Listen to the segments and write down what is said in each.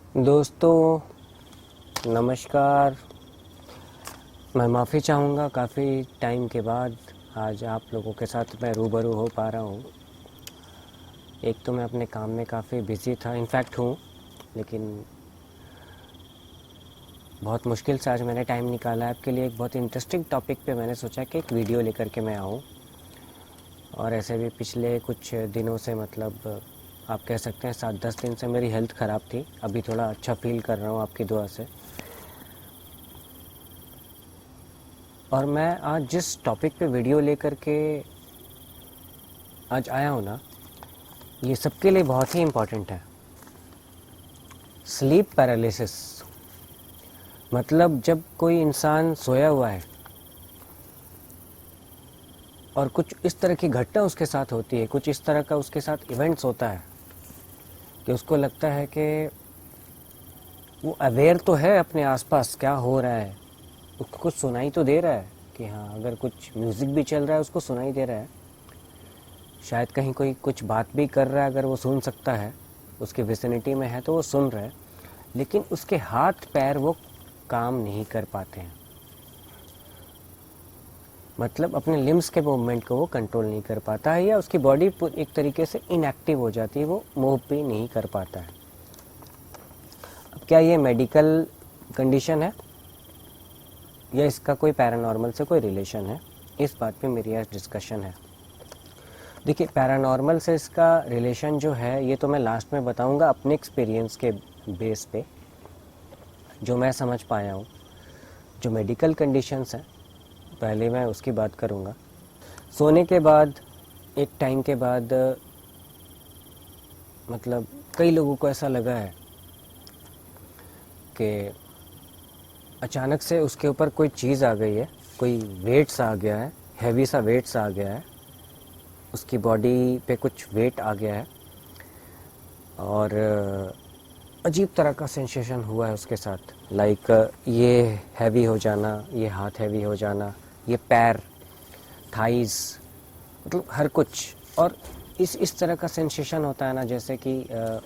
दोस्तों नमस्कार। मैं माफ़ी चाहूँगा, काफ़ी टाइम के बाद आज आप लोगों के साथ मैं रूबरू हो पा रहा हूँ। एक तो मैं अपने काम में काफ़ी बिज़ी था, इनफैक्ट हूँ, लेकिन बहुत मुश्किल से आज मैंने टाइम निकाला है आपके लिए। एक बहुत इंटरेस्टिंग टॉपिक पे मैंने सोचा कि एक वीडियो लेकर के मैं आऊँ। और ऐसे भी पिछले कुछ दिनों से, मतलब आप कह सकते हैं 7-10 दिन से मेरी हेल्थ ख़राब थी। अभी थोड़ा अच्छा फील कर रहा हूँ आपकी दुआ से। और मैं आज जिस टॉपिक पे वीडियो लेकर के आज आया हूँ ना, ये सबके लिए बहुत ही इम्पोर्टेंट है। स्लीप पैरालिसिस, मतलब जब कोई इंसान सोया हुआ है और कुछ इस तरह की घटना उसके साथ होती है, कुछ इस तरह का उसके साथ इवेंट्स होता है कि उसको लगता है कि वो अवेयर तो है अपने आसपास क्या हो रहा है, उसको कुछ सुनाई तो दे रहा है कि हाँ, अगर कुछ म्यूज़िक भी चल रहा है उसको सुनाई दे रहा है, शायद कहीं कोई कुछ बात भी कर रहा है, अगर वो सुन सकता है, उसके विसिनिटी में है तो वो सुन रहा है, लेकिन उसके हाथ पैर वो काम नहीं कर पाते हैं। मतलब अपने लिम्स के मूवमेंट को वो कंट्रोल नहीं कर पाता है, या उसकी बॉडी एक तरीके से इनएक्टिव हो जाती है, वो मूव भी नहीं कर पाता है। अब क्या ये मेडिकल कंडीशन है या इसका कोई पैरानॉर्मल से कोई रिलेशन है, इस बात पे मेरी आज डिस्कशन है। देखिए, पैरानॉर्मल से इसका रिलेशन जो है ये तो मैं लास्ट में बताऊंगा अपने एक्सपीरियंस के बेस पे, जो मैं समझ पाया हूँ। जो मेडिकल कंडीशंस हैं पहले मैं उसकी बात करूँगा। सोने के बाद एक टाइम के बाद, मतलब कई लोगों को ऐसा लगा है कि अचानक से उसके ऊपर कोई चीज़ आ गई है, कोई वेट्स आ गया है, हैवी सा वेट्स आ गया है, उसकी बॉडी पे कुछ वेट आ गया है और अजीब तरह का सेंसेशन हुआ है उसके साथ। लाइक ये हैवी हो जाना, ये हाथ हैवी हो जाना, ये पैर, थाइस, मतलब हर कुछ। और इस तरह का सेंसेशन होता है ना, जैसे कि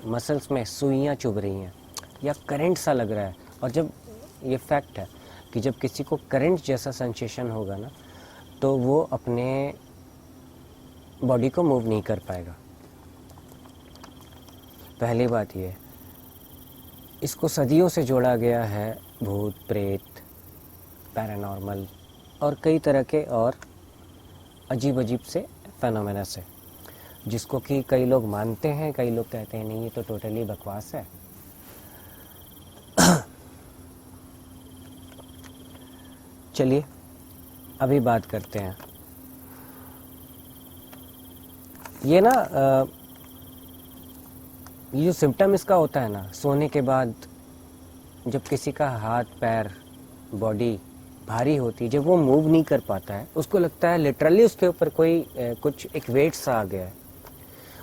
मसल्स में सुइयाँ चुभ रही हैं या करंट सा लग रहा है। और जब ये फैक्ट है कि जब किसी को करंट जैसा सेंसेशन होगा ना, तो वो अपने बॉडी को मूव नहीं कर पाएगा। पहली बात ये, इसको सदियों से जोड़ा गया है भूत प्रेत, पैरानॉर्मल और कई तरह के और अजीब अजीब से फेनोमेना से, जिसको कि कई लोग मानते हैं, कई लोग कहते हैं नहीं ये तो टोटली बकवास है। चलिए अभी बात करते हैं। ये ना ये जो सिम्टम इसका होता है ना, सोने के बाद जब किसी का हाथ पैर बॉडी भारी होती है, जब वो मूव नहीं कर पाता है, उसको लगता है लिटरली उसके ऊपर कोई कुछ एक वेट सा आ गया है।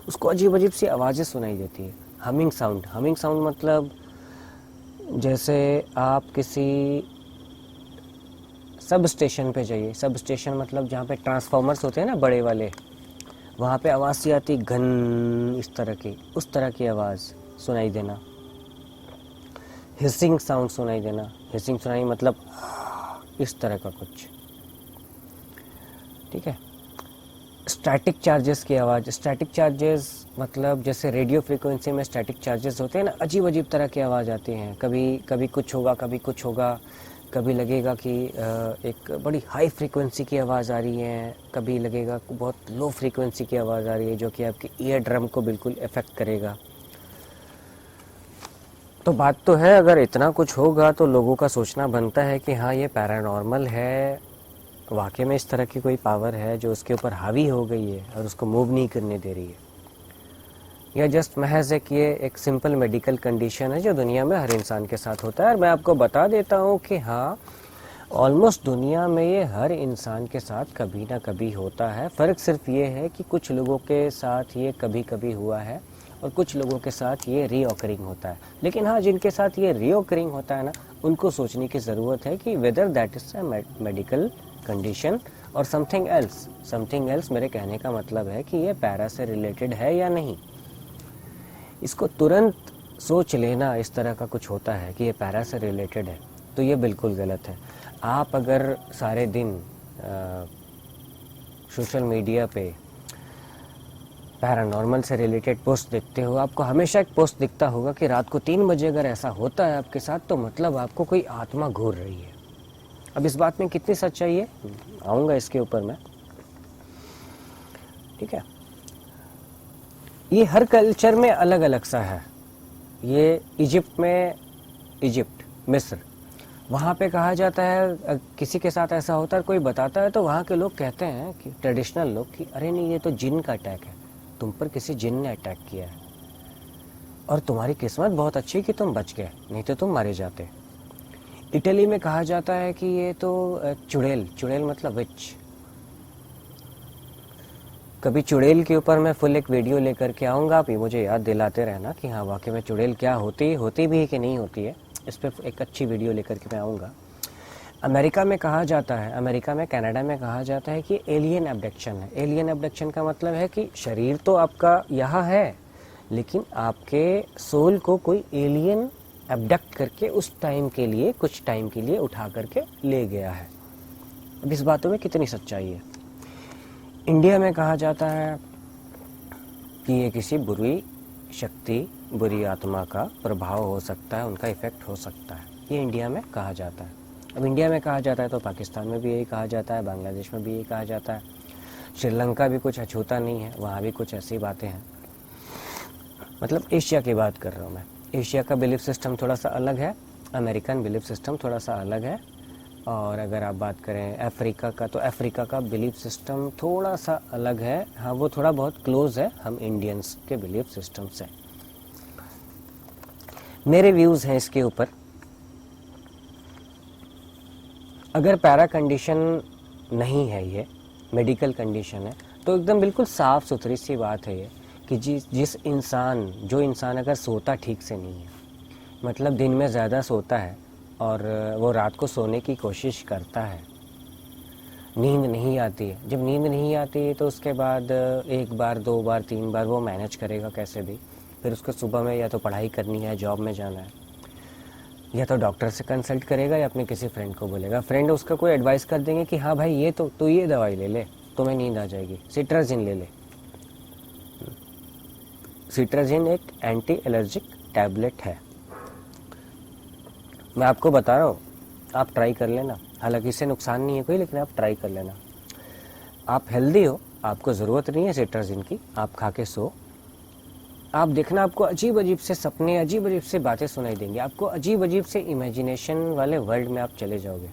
उसको अजीब अजीब सी आवाज़ें सुनाई देती है। हमिंग साउंड, हमिंग साउंड मतलब जैसे आप किसी सब स्टेशन पे जाइए। सब स्टेशन मतलब जहाँ पे ट्रांसफार्मर्स होते हैं ना बड़े वाले, वहाँ पे आवाज़ सी आती घन, इस तरह की, उस तरह की आवाज़ सुनाई देना। हिसिंग साउंड सुनाई देना। हिसिंग सुनाई मतलब इस तरह का कुछ, ठीक है। स्टैटिक चार्जेस की आवाज़। स्टैटिक चार्जेस मतलब जैसे रेडियो फ्रीक्वेंसी में स्टैटिक चार्जेस होते हैं ना, अजीब अजीब तरह की आवाज़ आती हैं। कभी कभी कुछ होगा, कभी कुछ होगा, कभी लगेगा कि एक बड़ी हाई फ्रीक्वेंसी की आवाज़ आ रही है, कभी लगेगा बहुत लो फ्रीक्वेंसी की आवाज़ आ रही है, जो कि आपके ईयर ड्रम को बिल्कुल इफ़ेक्ट करेगा। तो बात तो है, अगर इतना कुछ होगा तो लोगों का सोचना बनता है कि हाँ ये पैरानॉर्मल है, वाकई में इस तरह की कोई पावर है जो उसके ऊपर हावी हो गई है और उसको मूव नहीं करने दे रही है। यह जस्ट महज एक ये एक सिंपल मेडिकल कंडीशन है जो दुनिया में हर इंसान के साथ होता है। और मैं आपको बता देता हूँ कि हाँ, ऑलमोस्ट दुनिया में ये हर इंसान के साथ कभी ना कभी होता है। फ़र्क सिर्फ ये है कि कुछ लोगों के साथ ये कभी कभी हुआ है और कुछ लोगों के साथ ये रीऑकरिंग होता है। लेकिन हाँ, जिनके साथ ये रीऑकरिंग होता है ना, उनको सोचने की ज़रूरत है कि whether that is a medical condition और समथिंग एल्स। समथिंग एल्स मेरे कहने का मतलब है कि ये पैरा से रिलेटेड है या नहीं। इसको तुरंत सोच लेना इस तरह का कुछ होता है कि ये पैरा से रिलेटेड है, तो ये बिल्कुल गलत है। आप अगर सारे दिन सोशल मीडिया पे पैरानॉर्मल से रिलेटेड पोस्ट देखते हो, आपको हमेशा एक पोस्ट दिखता होगा कि रात को 3 बजे अगर ऐसा होता है आपके साथ, तो मतलब आपको कोई आत्मा घूर रही है। अब इस बात में कितनी सच्चाई है, आऊँगा इसके ऊपर मैं, ठीक है। ये हर कल्चर में अलग अलग सा है। ये इजिप्ट मिस्र, वहाँ पे कहा जाता है किसी के साथ ऐसा होता है, कोई बताता है, तो वहाँ के लोग कहते हैं कि ट्रेडिशनल लोग कि अरे नहीं, ये तो जिन का अटैक है, तुम पर किसी जिन ने अटैक किया है और तुम्हारी किस्मत बहुत अच्छी कि तुम बच गए, नहीं तो तुम मारे जाते। इटली में कहा जाता है कि ये तो चुड़ैल मतलब विच। कभी चुड़ैल के ऊपर मैं फुल एक वीडियो लेकर के आऊँगा, आप ये मुझे याद दिलाते रहना कि हाँ वाकई में चुड़ैल क्या होती भी है कि नहीं होती है। इस पर एक अच्छी वीडियो लेकर के मैं आऊँगा। अमेरिका में कहा जाता है, अमेरिका में कनाडा में कहा जाता है कि एलियन एब्डक्शन है। एलियन एब्डक्शन का मतलब है कि शरीर तो आपका यहाँ है, लेकिन आपके सोल को कोई एलियन एब्डक्ट करके उस टाइम के लिए, कुछ टाइम के लिए उठा करके ले गया है। अब इस बातों में कितनी सच्चाई है। इंडिया में कहा जाता है कि ये किसी बुरी शक्ति, बुरी आत्मा का प्रभाव हो सकता है, उनका इफेक्ट हो सकता है, ये इंडिया में कहा जाता है। अब इंडिया में कहा जाता है तो पाकिस्तान में भी यही कहा जाता है, बांग्लादेश में भी यही कहा जाता है, श्रीलंका भी कुछ अछूता नहीं है, वहाँ भी कुछ ऐसी बातें हैं। मतलब एशिया की बात कर रहा हूँ मैं। एशिया का बिलीफ सिस्टम थोड़ा सा अलग है, अमेरिकन बिलीफ सिस्टम थोड़ा सा अलग है। और अगर आप बात करें अफ्रीका का, तो अफ्रीका का बिलीफ सिस्टम थोड़ा सा अलग है। हाँ, वो थोड़ा बहुत क्लोज है हम इंडियंस के बिलीफ सिस्टम से। मेरे व्यूज़ हैं इसके ऊपर। अगर पैरा कंडीशन नहीं है, ये मेडिकल कंडीशन है, तो एकदम बिल्कुल साफ़ सुथरी सी बात है ये कि जो इंसान अगर सोता ठीक से नहीं है, मतलब दिन में ज़्यादा सोता है और वो रात को सोने की कोशिश करता है, नींद नहीं आती है। जब नींद नहीं आती है तो उसके बाद 1 बार 2 बार 3 बार वो मैनेज करेगा कैसे भी। फिर उसको सुबह में या तो पढ़ाई करनी है, जॉब में जाना है, या तो डॉक्टर से कंसल्ट करेगा या अपने किसी फ्रेंड को बोलेगा। फ्रेंड उसका कोई एडवाइस कर देंगे कि हाँ भाई ये तो ये दवाई ले ले, तुम्हें नींद आ जाएगी, सिट्राजिन ले ले। सिट्राजिन एक एंटी एलर्जिक टैबलेट है, मैं आपको बता रहा हूँ, आप ट्राई कर लेना। हालांकि इससे नुकसान नहीं है कोई, लेकिन आप ट्राई कर लेना। आप हेल्दी हो, आपको ज़रूरत नहीं है सिट्राजिन की, आप खा के सो। आप देखना, आपको अजीब अजीब से सपने, अजीब अजीब से बातें सुनाई देंगी, आपको अजीब अजीब से इमेजिनेशन वाले वर्ल्ड में आप चले जाओगे।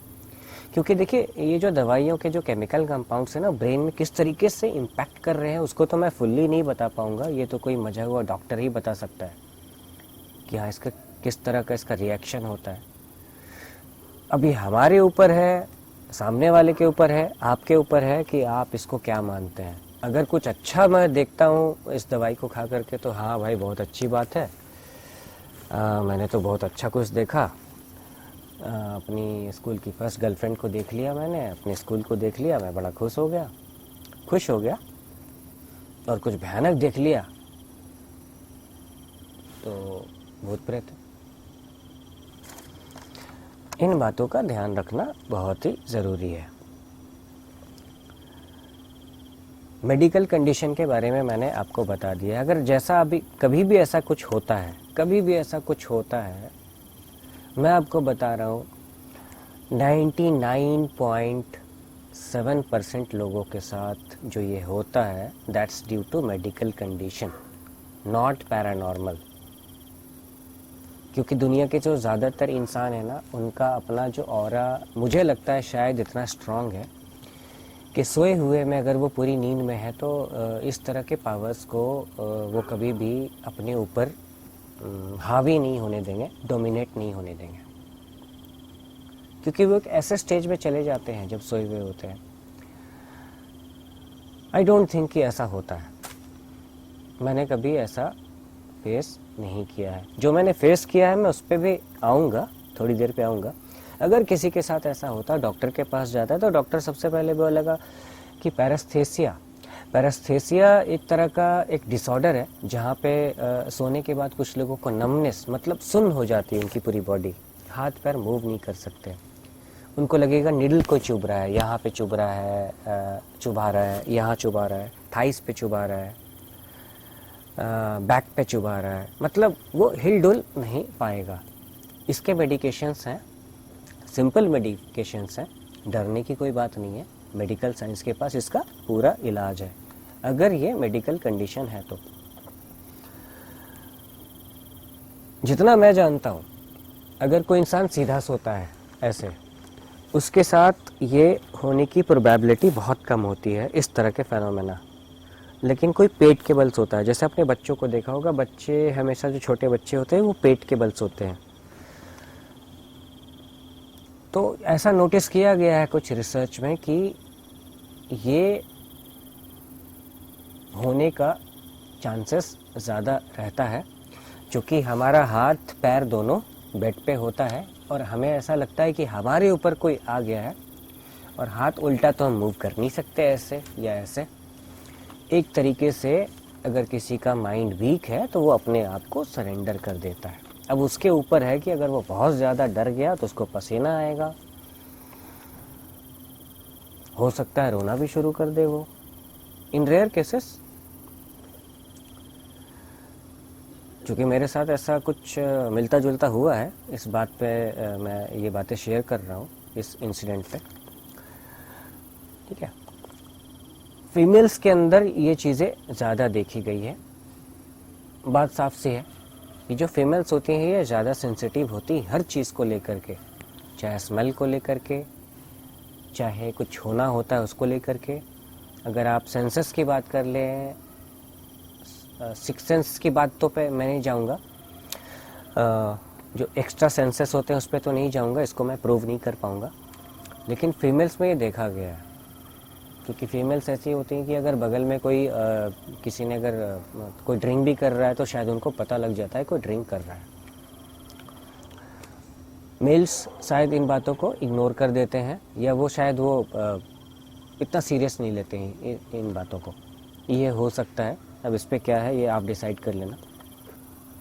क्योंकि देखिए, ये जो दवाइयों के जो केमिकल कंपाउंड्स हैं ना, ब्रेन में किस तरीके से इम्पैक्ट कर रहे हैं, उसको तो मैं फुल्ली नहीं बता पाऊंगा। ये तो कोई मजा हुआ डॉक्टर ही बता सकता है कि हाँ इसका किस तरह का इसका रिएक्शन होता है। अभी हमारे ऊपर है, सामने वाले के ऊपर है, आपके ऊपर है कि आप इसको क्या मानते हैं। अगर कुछ अच्छा मैं देखता हूँ इस दवाई को खा करके, तो हाँ भाई बहुत अच्छी बात है, मैंने तो बहुत अच्छा कुछ देखा। अपनी स्कूल की फर्स्ट गर्लफ्रेंड को देख लिया मैंने, अपने स्कूल को देख लिया, मैं बड़ा खुश हो गया। और कुछ भयानक देख लिया तो भूत प्रेत। इन बातों का ध्यान रखना बहुत ही ज़रूरी है। मेडिकल कंडीशन के बारे में मैंने आपको बता दिया। अगर जैसा अभी कभी भी ऐसा कुछ होता है, मैं आपको बता रहा हूँ 99.7% लोगों के साथ जो ये होता है, that's due to medical condition, not paranormal. क्योंकि दुनिया के जो ज़्यादातर इंसान है ना, उनका अपना जो ऑरा मुझे लगता है शायद इतना स्ट्रांग है कि सोए हुए में अगर वो पूरी नींद में है तो इस तरह के पावर्स को वो कभी भी अपने ऊपर हावी नहीं होने देंगे, डोमिनेट नहीं होने देंगे। क्योंकि वो एक ऐसे स्टेज में चले जाते हैं जब सोए हुए होते हैं। आई डोंट थिंक कि ऐसा होता है, मैंने कभी ऐसा फेस नहीं किया है। जो मैंने फेस किया है मैं उस पर भी आऊँगा, थोड़ी देर पे आऊँगा। अगर किसी के साथ ऐसा होता, डॉक्टर के पास जाता है तो डॉक्टर सबसे पहले बोलेगा कि पैरास्थेसिया, पैरास्थेसिया एक तरह का एक डिसऑर्डर है जहाँ पे सोने के बाद कुछ लोगों को नमनेस मतलब सुन्न हो जाती है उनकी पूरी बॉडी, हाथ पैर मूव नहीं कर सकते। उनको लगेगा नीडल कोई चुभ रहा है, यहाँ पे चुभ रहा है, चुभा रहा है, यहाँ चुभा रहा है, थाइस पे चुभा रहा है, बैक पे चुभा रहा है, मतलब वो हिल डुल नहीं पाएगा। इसके मेडिकेशंस हैं, सिंपल मेडिकेशंस हैं, डरने की कोई बात नहीं है। मेडिकल साइंस के पास इसका पूरा इलाज है अगर ये मेडिकल कंडीशन है तो। जितना मैं जानता हूँ, अगर कोई इंसान सीधा सोता है ऐसे, उसके साथ ये होने की प्रोबेबिलिटी बहुत कम होती है इस तरह के फेनोमेना। लेकिन कोई पेट के बल सोता है, जैसे अपने बच्चों को देखा होगा, बच्चे हमेशा जो छोटे बच्चे होते हैं वो पेट के बल सोते हैं। तो ऐसा नोटिस किया गया है कुछ रिसर्च में कि ये होने का चांसेस ज़्यादा रहता है, क्योंकि हमारा हाथ पैर दोनों बेड पे होता है और हमें ऐसा लगता है कि हमारे ऊपर कोई आ गया है, और हाथ उल्टा तो हम मूव कर नहीं सकते ऐसे या ऐसे। एक तरीके से अगर किसी का माइंड वीक है तो वो अपने आप को सरेंडर कर देता है। अब उसके ऊपर है कि अगर वो बहुत ज़्यादा डर गया तो उसको पसीना आएगा, हो सकता है रोना भी शुरू कर दे वो, इन रेयर केसेस। क्योंकि मेरे साथ ऐसा कुछ मिलता जुलता हुआ है, इस बात पे मैं ये बातें शेयर कर रहा हूँ इस इंसिडेंट पे, ठीक है। फीमेल्स के अंदर ये चीज़ें ज़्यादा देखी गई है। बात साफ सी है कि जो फीमेल्स होती हैं ये ज़्यादा सेंसिटिव होती हर चीज़ को लेकर के, चाहे स्मेल को लेकर के, चाहे कुछ होना होता है उसको लेकर के। अगर आप सेंसेस की बात कर लें, सिक्स सेंस की बात तो पे मैं नहीं जाऊंगा, जो एक्स्ट्रा सेंसेस होते हैं उस पर तो नहीं जाऊंगा, इसको मैं प्रूव नहीं कर पाऊंगा। लेकिन फीमेल्स में ये देखा गया है, क्योंकि फीमेल्स ऐसी होती हैं कि अगर बगल में कोई किसी ने अगर कोई ड्रिंक भी कर रहा है तो शायद उनको पता लग जाता है कोई ड्रिंक कर रहा है। मेल्स शायद इन बातों को इग्नोर कर देते हैं, या वो शायद वो इतना सीरियस नहीं लेते हैं इन बातों को, ये हो सकता है। अब इस पे क्या है ये आप डिसाइड कर लेना।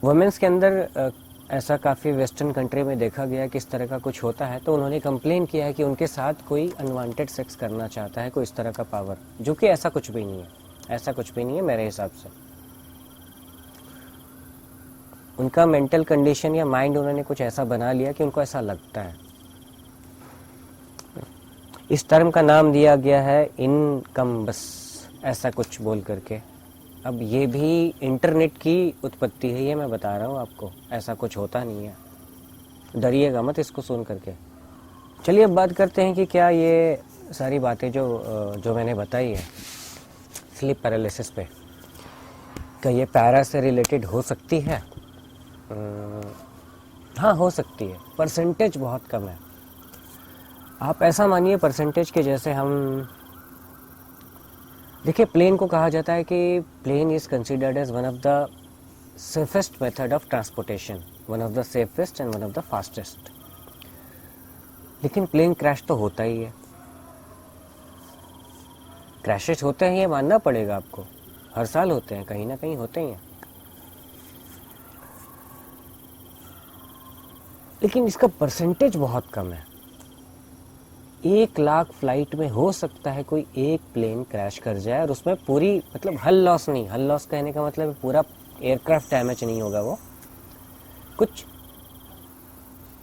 वुमेन्स के अंदर ऐसा काफ़ी वेस्टर्न कंट्री में देखा गया कि इस तरह का कुछ होता है, तो उन्होंने कंप्लेन किया है कि उनके साथ कोई अनवांटेड सेक्स करना चाहता है, कोई इस तरह का पावर, जो कि ऐसा कुछ भी नहीं है, ऐसा कुछ भी नहीं है मेरे हिसाब से। उनका मेंटल कंडीशन या माइंड उन्होंने कुछ ऐसा बना लिया कि उनको ऐसा लगता है। इस टर्म का नाम दिया गया है इनकम्बस, ऐसा कुछ बोल करके। अब ये भी इंटरनेट की उत्पत्ति है, ये मैं बता रहा हूँ आपको, ऐसा कुछ होता नहीं है, डरिएगा मत इसको सुन करके। चलिए अब बात करते हैं कि क्या ये सारी बातें जो मैंने बताई है स्लीप पैरालिसिस पे, क्या ये पैरा से रिलेटेड हो सकती है? हाँ हो सकती है, परसेंटेज बहुत कम है। आप ऐसा मानिए परसेंटेज के जैसे हम देखिए, प्लेन को कहा जाता है कि plane is considered as one of the safest method of transportation, one of the safest and one of the fastest. लेकिन प्लेन क्रैश तो होता ही है, क्रैशेस होते हैं, ये मानना पड़ेगा आपको, हर साल होते हैं, कहीं ना कहीं होते ही हैं। लेकिन इसका परसेंटेज बहुत कम है। 1,00,000 फ्लाइट में हो सकता है कोई एक प्लेन क्रैश कर जाए और उसमें पूरी, मतलब हल लॉस नहीं, हल लॉस कहने का मतलब पूरा एयरक्राफ्ट डैमेज नहीं होगा, वो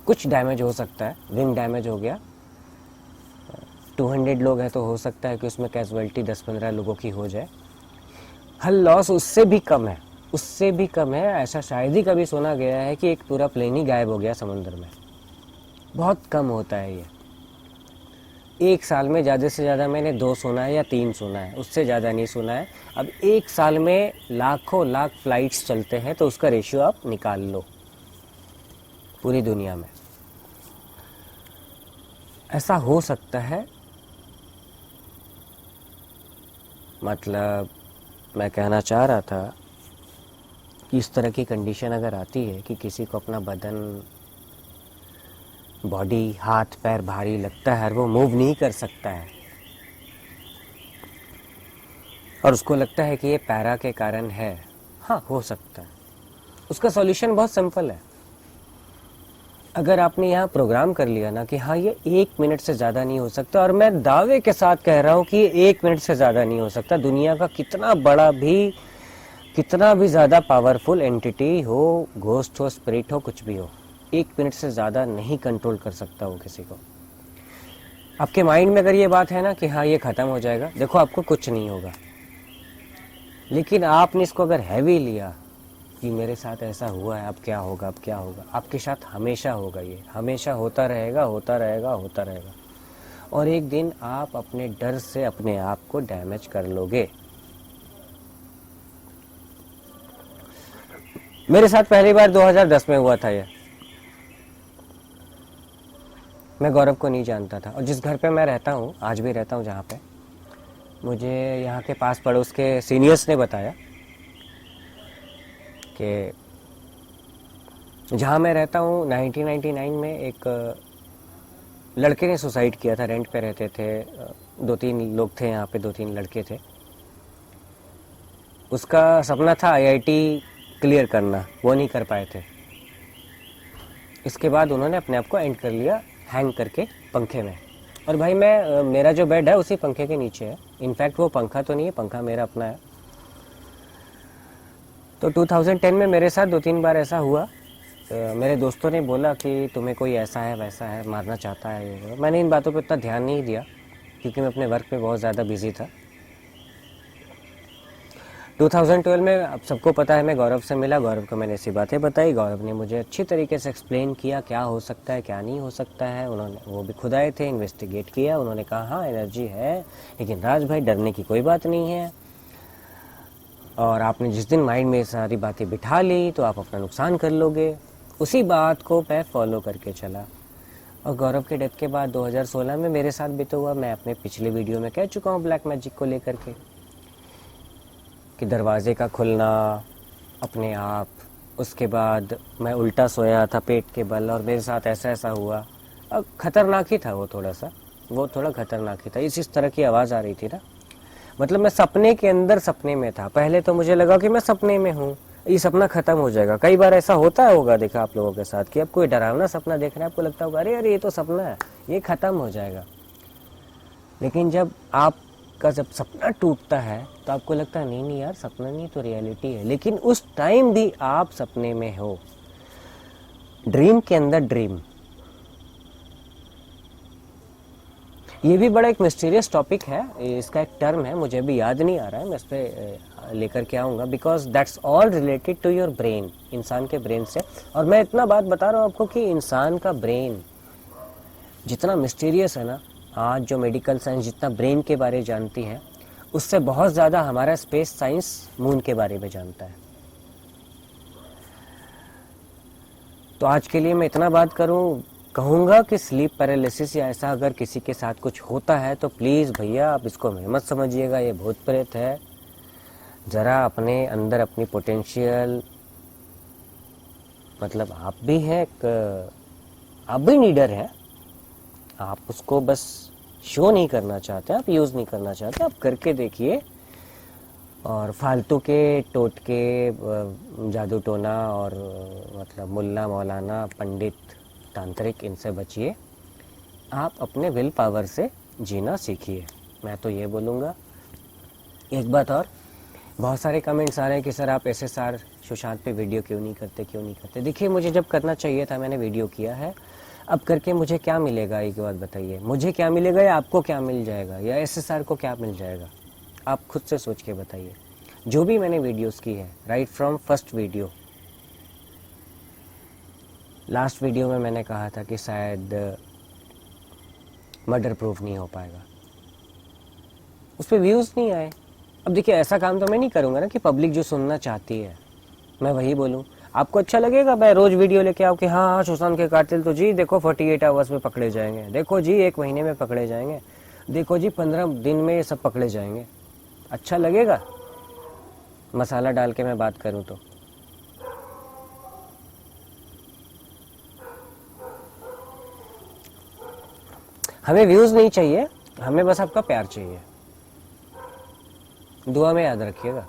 कुछ डैमेज हो सकता है, विंग डैमेज हो गया, 200 लोग हैं तो हो सकता है कि उसमें कैजुअलिटी 10-15 लोगों की हो जाए। हल लॉस उससे भी कम है, उससे भी कम है। ऐसा शायद ही कभी सुना गया है कि एक पूरा प्लेन ही गायब हो गया समुद्र में, बहुत कम होता है ये। एक साल में ज़्यादा से ज़्यादा मैंने 2 सुना है या 3 सुना है, उससे ज़्यादा नहीं सुना है। अब एक साल में लाखों लाख फ्लाइट्स चलते हैं तो उसका रेशियो आप निकाल लो पूरी दुनिया में। ऐसा हो सकता है, मतलब मैं कहना चाह रहा था कि इस तरह की कंडीशन अगर आती है कि किसी को अपना बदन, बॉडी, हाथ पैर भारी लगता है और वो मूव नहीं कर सकता है, और उसको लगता है कि ये पैरा के कारण है, हाँ हो सकता है। उसका सॉल्यूशन बहुत सिंपल है। अगर आपने यहाँ प्रोग्राम कर लिया ना कि हाँ ये 1 मिनट से ज़्यादा नहीं हो सकता, और मैं दावे के साथ कह रहा हूँ कि ये 1 मिनट से ज़्यादा नहीं हो सकता, दुनिया का कितना बड़ा भी, कितना भी ज़्यादा पावरफुल एंटिटी हो, घोस्ट हो, स्पिरिट हो, कुछ भी हो, 1 मिनट से ज़्यादा नहीं कंट्रोल कर सकता वो किसी को। आपके माइंड में अगर ये बात है ना कि हाँ ये ख़त्म हो जाएगा, देखो आपको कुछ नहीं होगा। लेकिन आपने इसको अगर हैवी लिया कि मेरे साथ ऐसा हुआ है, अब क्या होगा, अब क्या होगा, आपके साथ हमेशा होगा, ये हमेशा होता रहेगा, होता रहेगा, होता रहेगा। और एक दिन आप अपने डर से अपने आप को डैमेज कर लोगे। मेरे साथ पहली बार 2010 में हुआ था ये। मैं गौरव को नहीं जानता था, और जिस घर पे मैं रहता हूँ, आज भी रहता हूँ जहाँ पे, मुझे यहाँ के पास पड़ोस के सीनियर्स ने बताया कि जहाँ मैं रहता हूँ 1999 में एक लड़के ने सुसाइड किया था। रेंट पे रहते थे, 2-3 लोग थे यहाँ पे, 2-3 लड़के थे। उसका सपना था आईआईटी क्लियर करना, वो नहीं कर पाए थे। इसके बाद उन्होंने अपने आप को एंड कर लिया हैंग करके पंखे में। और भाई मेरा जो बेड है उसी पंखे के नीचे है। इनफैक्ट वो पंखा तो नहीं है, पंखा मेरा अपना है। तो 2010 में मेरे साथ 2-3 बार ऐसा हुआ। मेरे दोस्तों ने बोला कि तुम्हें कोई ऐसा है वैसा है, मारना चाहता है ये। मैंने इन बातों पर इतना ध्यान नहीं दिया क्योंकि मैं अपने वर्क में बहुत ज़्यादा बिजी था। 2012 में अब सबको पता है मैं गौरव से मिला। गौरव को मैंने ऐसी बातें बताई। गौरव ने मुझे अच्छी तरीके से एक्सप्लेन किया क्या हो सकता है, क्या नहीं हो सकता है। वो भी खुद आए थे, इन्वेस्टिगेट किया। उन्होंने कहा हाँ एनर्जी है, लेकिन राज भाई डरने की कोई बात नहीं है, और आपने जिस दिन माइंड में सारी बातें बिठा ली तो आप अपना नुकसान कर लोगे। उसी बात को मैं फॉलो करके चला। और गौरव के डेथ के बाद 2016 में मेरे साथ भी तो हुआ। मैं अपने पिछले वीडियो में कह चुका हूँ ब्लैक मैजिक को लेकर के, कि दरवाजे का खुलना अपने आप। उसके बाद मैं उल्टा सोया था पेट के बल, और मेरे साथ ऐसा ऐसा हुआ। अब खतरनाक ही था वो, थोड़ा खतरनाक ही था। इस तरह की आवाज़ आ रही थी ना, मतलब मैं सपने के अंदर सपने में था। पहले तो मुझे लगा कि मैं सपने में हूँ, ये सपना खत्म हो जाएगा। कई बार ऐसा होता होगा, देखा आप लोगों के साथ, कि आप कोई डरावना सपना देख रहे हैं, आपको लगता होगा अरे अरे ये तो सपना है, ये खत्म हो जाएगा। लेकिन जब सपना टूटता है तो आपको लगता है नहीं यार सपना नहीं तो रियलिटी है। लेकिन उस टाइम भी आप सपने में हो, ड्रीम के अंदर ड्रीम। ये भी बड़ा एक मिस्टीरियस टॉपिक है, इसका एक टर्म है, मुझे भी याद नहीं आ रहा है, मैं इस पर लेकर के आऊँगा। Because that's all related to your brain, इंसान के ब्रेन से। और मैं इतना बात बता रहा हूँ आपको कि इंसान का ब्रेन जितना मिस्टीरियस है ना, आज जो मेडिकल साइंस जितना ब्रेन के बारे जानती है, उससे बहुत ज़्यादा हमारा स्पेस साइंस मून के बारे में जानता है। तो आज के लिए मैं इतना बात कहूँगा कि स्लीप पैरालिसिस या ऐसा अगर किसी के साथ कुछ होता है तो प्लीज़ भैया आप इसको मत समझिएगा ये भूत प्रेत है। ज़रा अपने अंदर अपनी पोटेंशियल, मतलब आप भी हैं, आप भी नीडर है, आप उसको बस शो नहीं करना चाहते, आप यूज़ नहीं करना चाहते, आप करके देखिए। और फालतू के टोटके, जादू टोना और मतलब मुल्ला मौलाना पंडित तांत्रिक, इनसे बचिए। आप अपने विल पावर से जीना सीखिए, मैं तो ये बोलूँगा। एक बात और, बहुत सारे कमेंट्स आ रहे हैं कि सर आप SSR सुशांत पे वीडियो क्यों नहीं करते। देखिए मुझे जब करना चाहिए था मैंने वीडियो किया है, अब करके मुझे क्या मिलेगा एक बात बताइए। मुझे क्या मिलेगा या आपको क्या मिल जाएगा या SSR को क्या मिल जाएगा, आप खुद से सोच के बताइए। जो भी मैंने वीडियोस की है right from first video, last video में मैंने कहा था कि शायद मर्डर प्रूफ नहीं हो पाएगा, उस पर व्यूज़ नहीं आए। अब देखिए ऐसा काम तो मैं नहीं करूँगा ना कि पब्लिक जो सुनना चाहती है मैं वही बोलूँ। आपको अच्छा लगेगा मैं रोज़ वीडियो लेके आऊँ कि हाँ सुशांत के कातिल तो जी देखो 48 आवर्स में पकड़े जाएंगे, देखो जी 1 महीने में पकड़े जाएंगे, देखो जी 15 दिन में ये सब पकड़े जाएंगे। अच्छा लगेगा मसाला डाल के मैं बात करूँ तो? हमें व्यूज़ नहीं चाहिए, हमें बस आपका प्यार चाहिए। दुआ में याद रखिएगा।